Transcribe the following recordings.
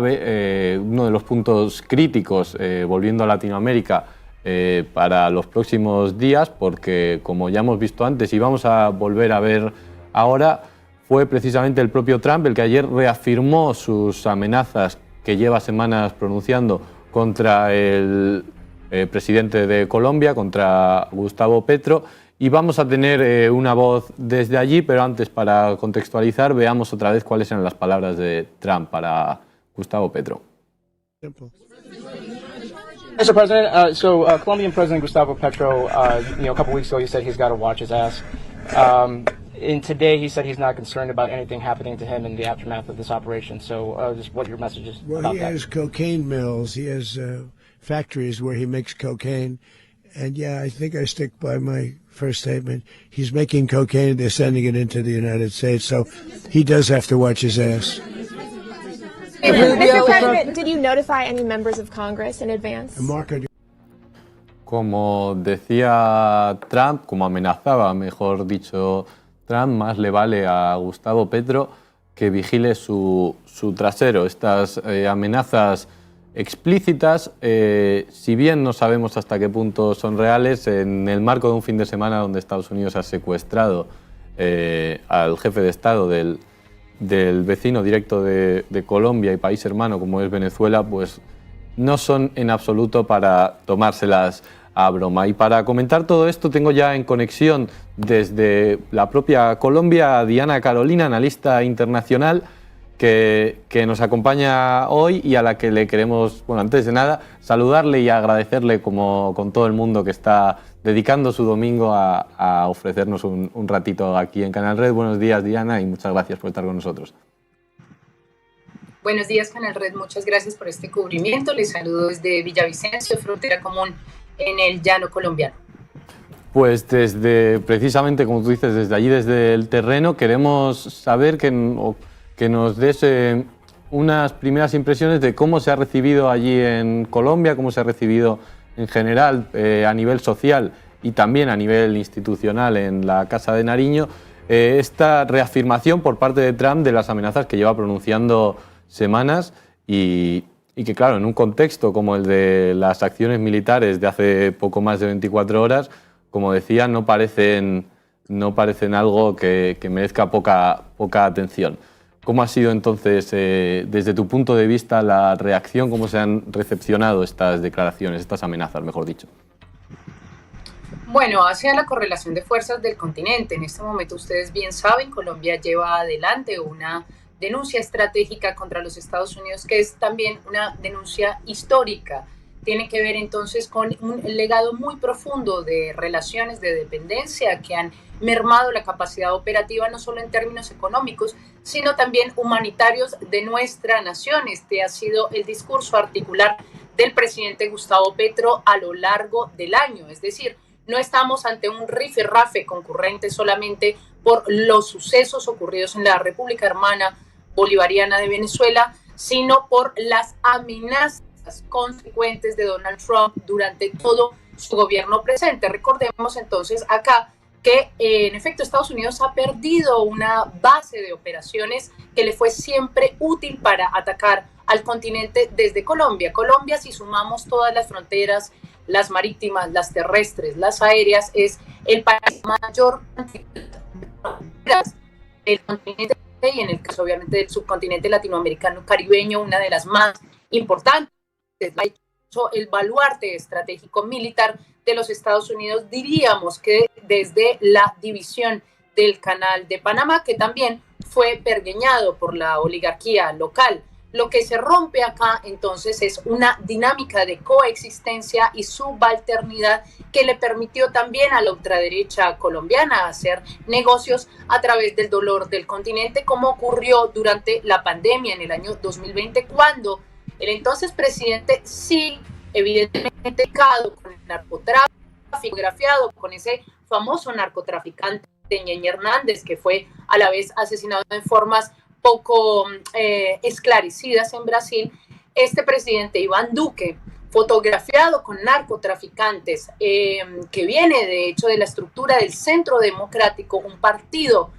uno de los puntos críticos, volviendo a Latinoamérica, para los próximos días, porque como ya hemos visto antes y vamos a volver a ver ahora, fue precisamente el propio Trump el que ayer reafirmó sus amenazas que lleva semanas pronunciando contra el presidente de Colombia, contra Gustavo Petro, y vamos a tener una voz desde allí, pero antes, para contextualizar, veamos otra vez cuáles eran las palabras de Trump para Gustavo Petro. Mr. President, Colombian President Gustavo Petro, a couple weeks ago, he said he's got to watch his ass. And today, he said he's not concerned about anything happening to him in the aftermath of this operation. So, just what your message is about that? Well, he has cocaine mills. He has factories where he makes cocaine. And yeah, I think I stick by my first statement. He's making cocaine. They're sending it into the United States. So he does have to watch his ass. Mr. President, did you notify any members of Congress in advance? Como decía Trump, como amenazaba, mejor dicho, Trump, más le vale a Gustavo Petro que vigile su trasero. Estas amenazas explícitas, si bien no sabemos hasta qué punto son reales, en el marco de un fin de semana donde Estados Unidos ha secuestrado al jefe de Estado del vecino directo de Colombia y país hermano como es Venezuela, pues no son en absoluto para tomárselas a broma. Y para comentar todo esto tengo ya en conexión desde la propia Colombia a Diana Carolina, analista internacional, que nos acompaña hoy y a la que le queremos, bueno, antes de nada, saludarle y agradecerle, como con todo el mundo que está dedicando su domingo a ofrecernos un ratito aquí en Canal Red. Buenos días, Diana, y muchas gracias por estar con nosotros. Buenos días, Canal Red. Muchas gracias por este cubrimiento. Les saludo desde Villavicencio, frontera común en el llano colombiano. Pues precisamente, como tú dices, desde allí, desde el terreno, queremos saber que nos des unas primeras impresiones de cómo se ha recibido allí en Colombia, cómo se ha recibido en general a nivel social y también a nivel institucional en la Casa de Nariño, esta reafirmación por parte de Trump de las amenazas que lleva pronunciando semanas y que, claro, en un contexto como el de las acciones militares de hace poco más de 24 horas, como decía, no parecen algo que merezca poca atención. ¿Cómo ha sido entonces, desde tu punto de vista, la reacción? ¿Cómo se han recepcionado estas declaraciones, estas amenazas, mejor dicho? Bueno, hacia la correlación de fuerzas del continente. En este momento, ustedes bien saben, Colombia lleva adelante una denuncia estratégica contra los Estados Unidos, que es también una denuncia histórica. Tiene que ver entonces con un legado muy profundo de relaciones de dependencia que han mermado la capacidad operativa no solo en términos económicos, sino también humanitarios de nuestra nación. Este ha sido el discurso articular del presidente Gustavo Petro a lo largo del año. Es decir, no estamos ante un rifirrafe concurrente solamente por los sucesos ocurridos en la República Hermana Bolivariana de Venezuela, sino por las amenazas consecuentes de Donald Trump durante todo su gobierno presente. Recordemos entonces acá que en efecto Estados Unidos ha perdido una base de operaciones que le fue siempre útil para atacar al continente desde Colombia. Colombia, si sumamos todas las fronteras, las marítimas, las terrestres, las aéreas, es el país mayor del continente y en el caso obviamente del subcontinente latinoamericano caribeño, una de las más importantes. El baluarte estratégico militar de los Estados Unidos, diríamos que desde la división del Canal de Panamá, que también fue pergeñado por la oligarquía local. Lo que se rompe acá entonces es una dinámica de coexistencia y subalternidad que le permitió también a la ultraderecha colombiana hacer negocios a través del dolor del continente, como ocurrió durante la pandemia en el año 2020, cuando el entonces presidente, sí, evidentemente, con el narcotráfico, fotografiado con ese famoso narcotraficante Ñeñe Hernández, que fue a la vez asesinado en formas poco esclarecidas en Brasil. Este presidente Iván Duque, fotografiado con narcotraficantes, que viene de hecho de la estructura del Centro Democrático, un partido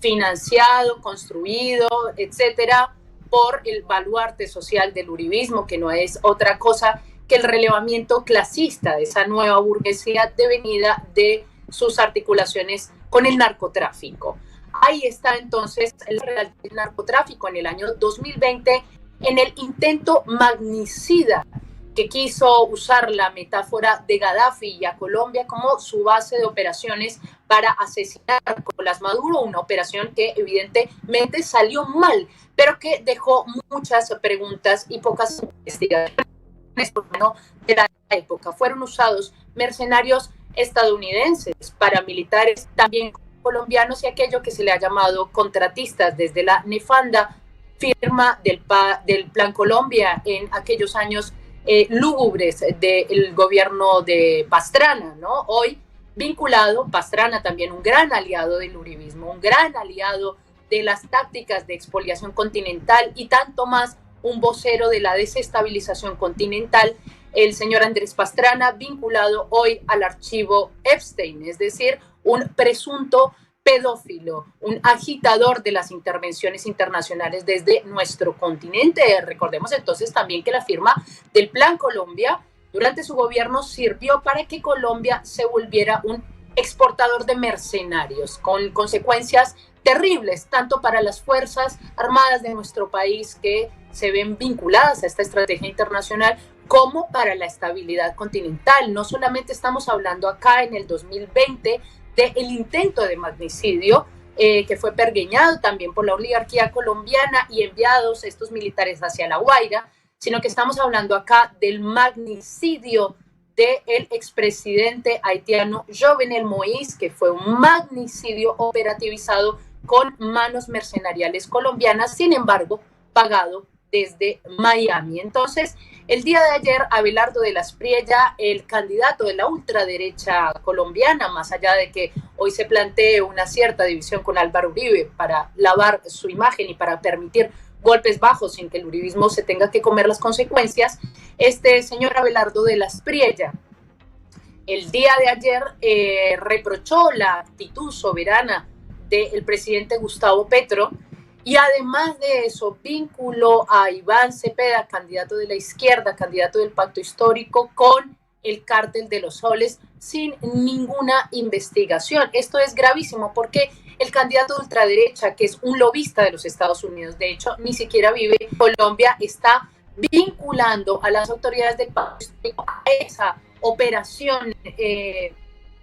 financiado, construido, etcétera, por el baluarte social del uribismo, que no es otra cosa que el relevamiento clasista de esa nueva burguesía devenida de sus articulaciones con el narcotráfico. Ahí está entonces el narcotráfico en el año 2020 en el intento magnicida que quiso usar la metáfora de Gaddafi y a Colombia como su base de operaciones para asesinar a Nicolás Maduro, una operación que evidentemente salió mal, pero que dejó muchas preguntas y pocas investigaciones de la época. Fueron usados mercenarios estadounidenses, paramilitares también colombianos y aquello que se le ha llamado contratistas desde la nefanda firma del Plan Colombia en aquellos años lúgubres del gobierno de Pastrana, ¿no? Hoy vinculado, Pastrana también un gran aliado del uribismo, un gran aliado de las tácticas de expoliación continental y tanto más un vocero de la desestabilización continental, el señor Andrés Pastrana, vinculado hoy al archivo Epstein, es decir, un presunto pedófilo, un agitador de las intervenciones internacionales desde nuestro continente. Recordemos entonces también que la firma del Plan Colombia durante su gobierno sirvió para que Colombia se volviera un exportador de mercenarios, con consecuencias terribles, tanto para las Fuerzas Armadas de nuestro país que se ven vinculadas a esta estrategia internacional, como para la estabilidad continental. No solamente estamos hablando acá en el 2020 del intento de magnicidio que fue pergeñado también por la oligarquía colombiana y enviados estos militares hacia La Guaira, sino que estamos hablando acá del magnicidio del expresidente haitiano Jovenel Moïse, que fue un magnicidio operativizado con manos mercenariales colombianas, sin embargo, pagado desde Miami. Entonces, el día de ayer, Abelardo de la Espriella, el candidato de la ultraderecha colombiana, más allá de que hoy se plantee una cierta división con Álvaro Uribe para lavar su imagen y para permitir golpes bajos sin que el uribismo se tenga que comer las consecuencias, este señor Abelardo de la Espriella, el día de ayer reprochó la actitud soberana del presidente Gustavo Petro y además de eso vinculó a Iván Cepeda, candidato de la izquierda, candidato del Pacto Histórico, con el cártel de los soles sin ninguna investigación. Esto es gravísimo porque el candidato de ultraderecha, que es un lobista de los Estados Unidos, de hecho ni siquiera vive en Colombia, está vinculando a las autoridades del Pacto Histórico a esa operación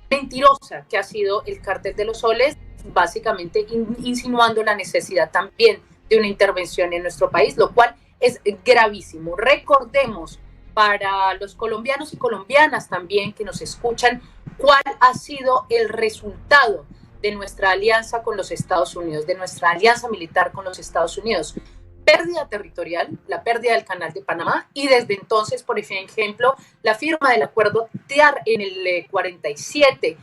mentirosa que ha sido el cártel de los soles, básicamente insinuando la necesidad también de una intervención en nuestro país, lo cual es gravísimo. Recordemos para los colombianos y colombianas también que nos escuchan cuál ha sido el resultado de nuestra alianza con los Estados Unidos, de nuestra alianza militar con los Estados Unidos. Pérdida territorial, la pérdida del Canal de Panamá y desde entonces, por ejemplo, la firma del acuerdo TEAR en el 47,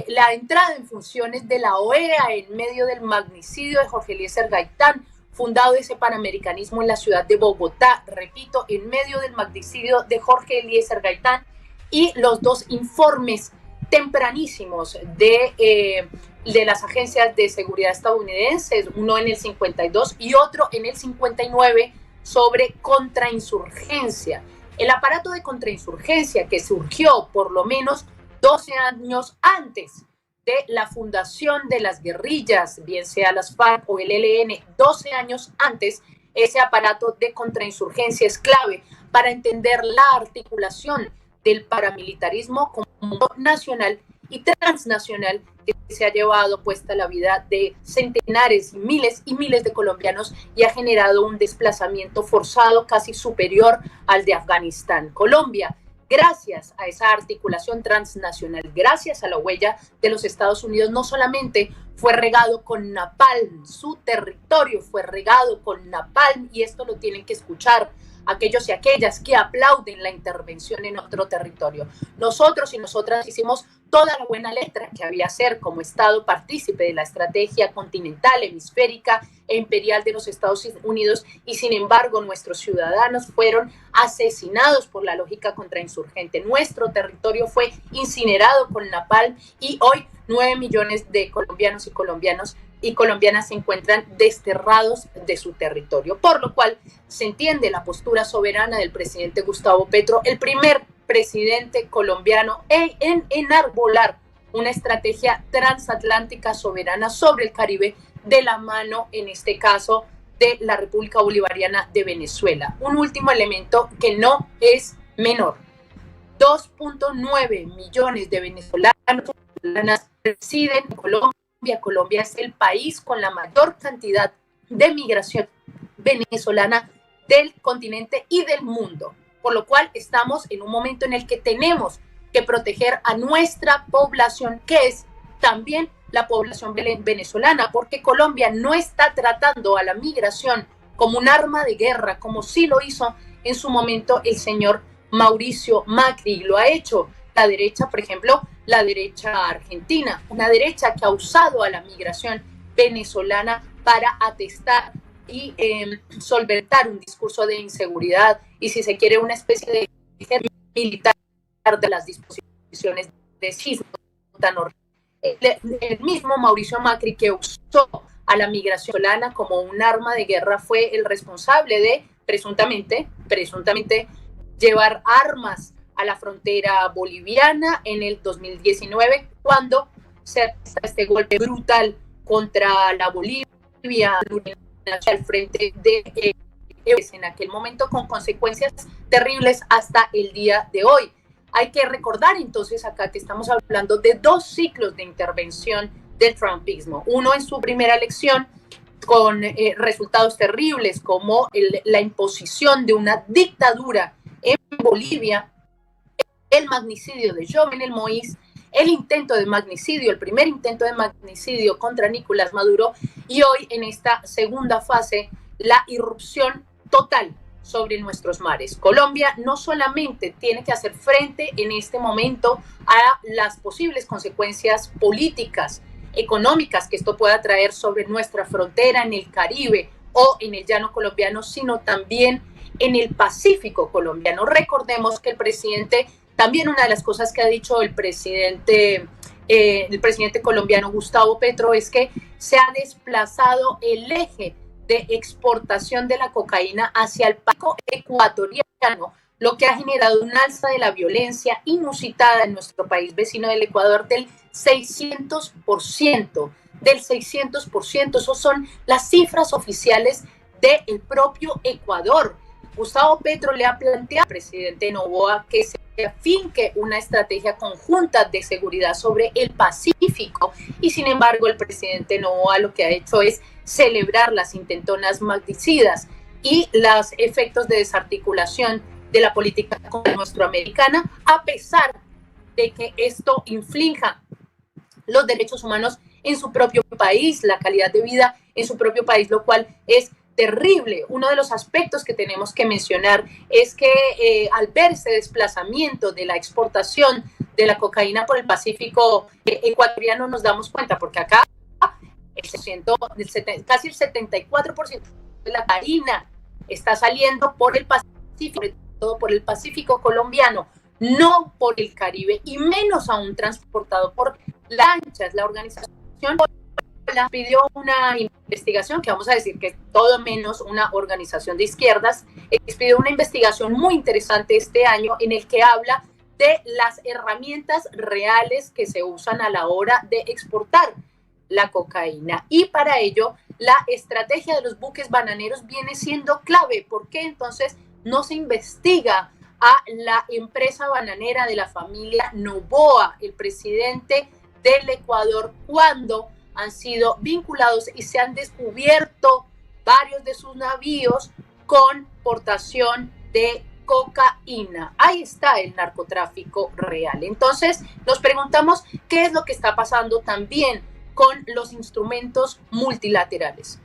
la entrada en funciones de la OEA en medio del magnicidio de Jorge Eliezer Gaitán, fundado ese panamericanismo en la ciudad de Bogotá, repito, en medio del magnicidio de Jorge Eliezer Gaitán y los dos informes tempranísimos de las agencias de seguridad estadounidenses, uno en el 52 y otro en el 59 sobre contrainsurgencia. El aparato de contrainsurgencia que surgió por lo menos 12 años antes de la fundación de las guerrillas, bien sea las FARC o el ELN, 12 años antes, ese aparato de contrainsurgencia es clave para entender la articulación del paramilitarismo como nacional y transnacional que se ha llevado puesta la vida de centenares y miles de colombianos y ha generado un desplazamiento forzado casi superior al de Afganistán. Colombia, gracias a esa articulación transnacional, gracias a la huella de los Estados Unidos, no solamente fue regado con napalm, su territorio fue regado con napalm, y esto lo tienen que escuchar aquellos y aquellas que aplauden la intervención en otro territorio. Nosotros y nosotras hicimos toda la buena letra que había ser como Estado partícipe de la estrategia continental, hemisférica e imperial de los Estados Unidos, y sin embargo nuestros ciudadanos fueron asesinados por la lógica contrainsurgente. Nuestro territorio fue incinerado con napalm y hoy 9 millones de colombianos y colombianas y colombianas se encuentran desterrados de su territorio, por lo cual se entiende la postura soberana del presidente Gustavo Petro, el primer presidente colombiano en enarbolar una estrategia transatlántica soberana sobre el Caribe de la mano, en este caso, de la República Bolivariana de Venezuela. Un último elemento que no es menor. 2.9 millones de venezolanas residen en Colombia. Colombia es el país con la mayor cantidad de migración venezolana del continente y del mundo, por lo cual estamos en un momento en el que tenemos que proteger a nuestra población, que es también la población venezolana, porque Colombia no está tratando a la migración como un arma de guerra, como sí lo hizo en su momento el señor Mauricio Macri. Lo ha hecho la derecha, por ejemplo, la derecha argentina, una derecha que ha usado a la migración venezolana para atestar y solventar un discurso de inseguridad y, si se quiere, una especie de ejército militar de las disposiciones de sismo tan horrible. El mismo Mauricio Macri, que usó a la migración venezolana como un arma de guerra, fue el responsable de presuntamente llevar armas a la frontera boliviana en el 2019, cuando se hace este golpe brutal contra la Bolivia al frente de en aquel momento, con consecuencias terribles hasta el día de hoy. Hay que recordar entonces acá que estamos hablando de dos ciclos de intervención del trumpismo. Uno en su primera elección, con resultados terribles como la imposición de una dictadura en Bolivia, el magnicidio de Jovenel Moïse, el intento de magnicidio, el primer intento de magnicidio contra Nicolás Maduro, y hoy en esta segunda fase la irrupción total sobre nuestros mares. Colombia no solamente tiene que hacer frente en este momento a las posibles consecuencias políticas, económicas que esto pueda traer sobre nuestra frontera en el Caribe o en el llano colombiano, sino también en el Pacífico colombiano. Recordemos que el presidente, también una de las cosas que ha dicho el presidente colombiano Gustavo Petro, es que se ha desplazado el eje de exportación de la cocaína hacia el Pacífico ecuatoriano, lo que ha generado un alza de la violencia inusitada en nuestro país vecino del Ecuador del 600%. Del 600%, esas son las cifras oficiales del propio Ecuador. Gustavo Petro le ha planteado al presidente Noboa que se afinque una estrategia conjunta de seguridad sobre el Pacífico, y sin embargo el presidente Noboa lo que ha hecho es celebrar las intentonas magnicidas y los efectos de desarticulación de la política nuestroamericana, a pesar de que esto infrinja los derechos humanos en su propio país, la calidad de vida en su propio país, lo cual es terrible. Uno de los aspectos que tenemos que mencionar es que al ver ese desplazamiento de la exportación de la cocaína por el Pacífico ecuatoriano, nos damos cuenta, porque acá casi el 74% de la cocaína está saliendo por el Pacífico, sobre todo por el Pacífico colombiano, no por el Caribe, y menos aún transportado por lanchas. La organización pidió una investigación, que vamos a decir que es todo menos una organización de izquierdas, pidió una investigación muy interesante este año en el que habla de las herramientas reales que se usan a la hora de exportar la cocaína, y para ello la estrategia de los buques bananeros viene siendo clave. ¿Por qué entonces no se investiga a la empresa bananera de la familia Noboa, el presidente del Ecuador, cuando han sido vinculados y se han descubierto varios de sus navíos con portación de cocaína? Ahí está el narcotráfico real. Entonces nos preguntamos qué es lo que está pasando también con los instrumentos multilaterales.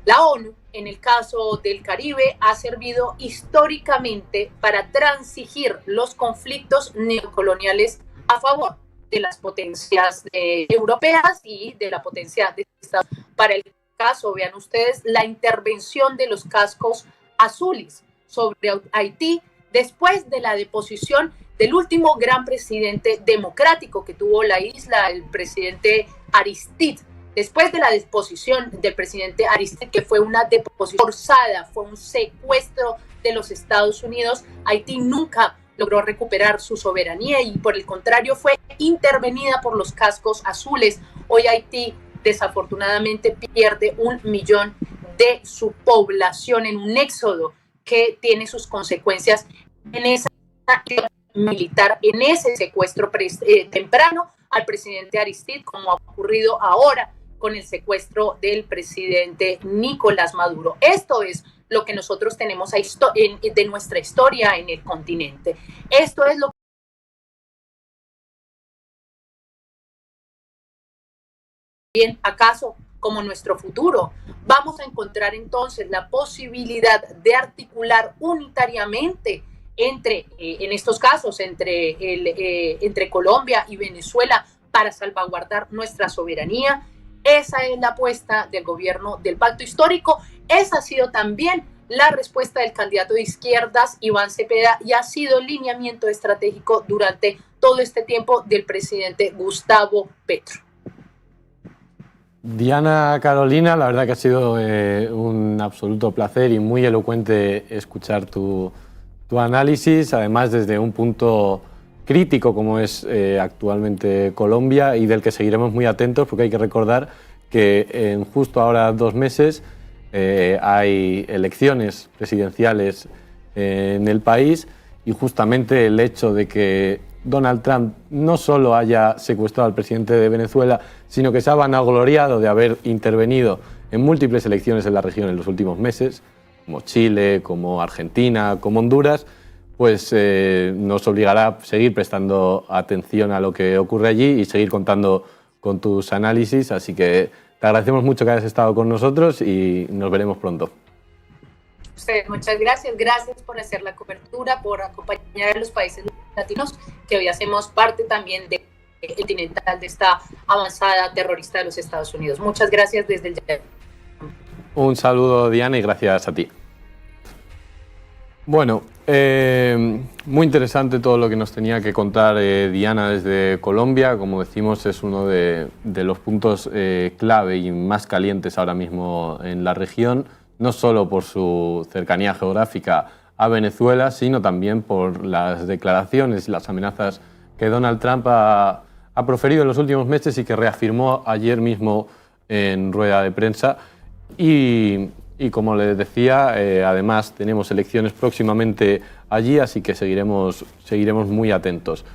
La ONU, en el caso del Caribe, ha servido históricamente para transigir los conflictos neocoloniales a favor de las potencias europeas y de la potencia de Estados Unidos. Para el caso, vean ustedes, la intervención de los cascos azules sobre Haití después de la deposición del último gran presidente democrático que tuvo la isla, el presidente Aristide. después de la deposición del presidente Aristide, que fue una deposición forzada, fue un secuestro de los Estados Unidos, Haití nunca logró recuperar su soberanía y por el contrario fue intervenida por los cascos azules. Hoy Haití desafortunadamente pierde 1 millón de su población en un éxodo que tiene sus consecuencias en esa militar, en ese secuestro temprano al presidente Aristide, como ha ocurrido ahora con el secuestro del presidente Nicolás Maduro. Esto es lo que nosotros tenemos de nuestra historia en el continente. Esto es lo bien, acaso como nuestro futuro. Vamos a encontrar entonces la posibilidad de articular unitariamente en estos casos, entre Colombia y Venezuela para salvaguardar nuestra soberanía. Esa es la apuesta del gobierno del Pacto Histórico. Esa ha sido también la respuesta del candidato de izquierdas, Iván Cepeda, y ha sido el lineamiento estratégico durante todo este tiempo del presidente Gustavo Petro. Diana Carolina, la verdad que ha sido un absoluto placer y muy elocuente escuchar tu análisis, además desde un punto crítico como es actualmente Colombia y del que seguiremos muy atentos porque hay que recordar que en justo ahora 2 meses hay elecciones presidenciales en el país y justamente el hecho de que Donald Trump no solo haya secuestrado al presidente de Venezuela, sino que se ha vanagloriado de haber intervenido en múltiples elecciones en la región en los últimos meses, como Chile, como Argentina, como Honduras, pues nos obligará a seguir prestando atención a lo que ocurre allí y seguir contando con tus análisis. Así que te agradecemos mucho que hayas estado con nosotros y nos veremos pronto. Muchas gracias. Gracias por hacer la cobertura, por acompañar a los países latinos, que hoy hacemos parte también del continental de esta avanzada terrorista de los Estados Unidos. Muchas gracias desde el... Un saludo, Diana, y gracias a ti. Bueno, muy interesante todo lo que nos tenía que contar Diana desde Colombia. Como decimos, es uno de los puntos clave y más calientes ahora mismo en la región, no solo por su cercanía geográfica a Venezuela, sino también por las declaraciones y las amenazas que Donald Trump ha proferido en los últimos meses y que reafirmó ayer mismo en rueda de prensa. Y como les decía, además tenemos elecciones próximamente allí, así que seguiremos muy atentos.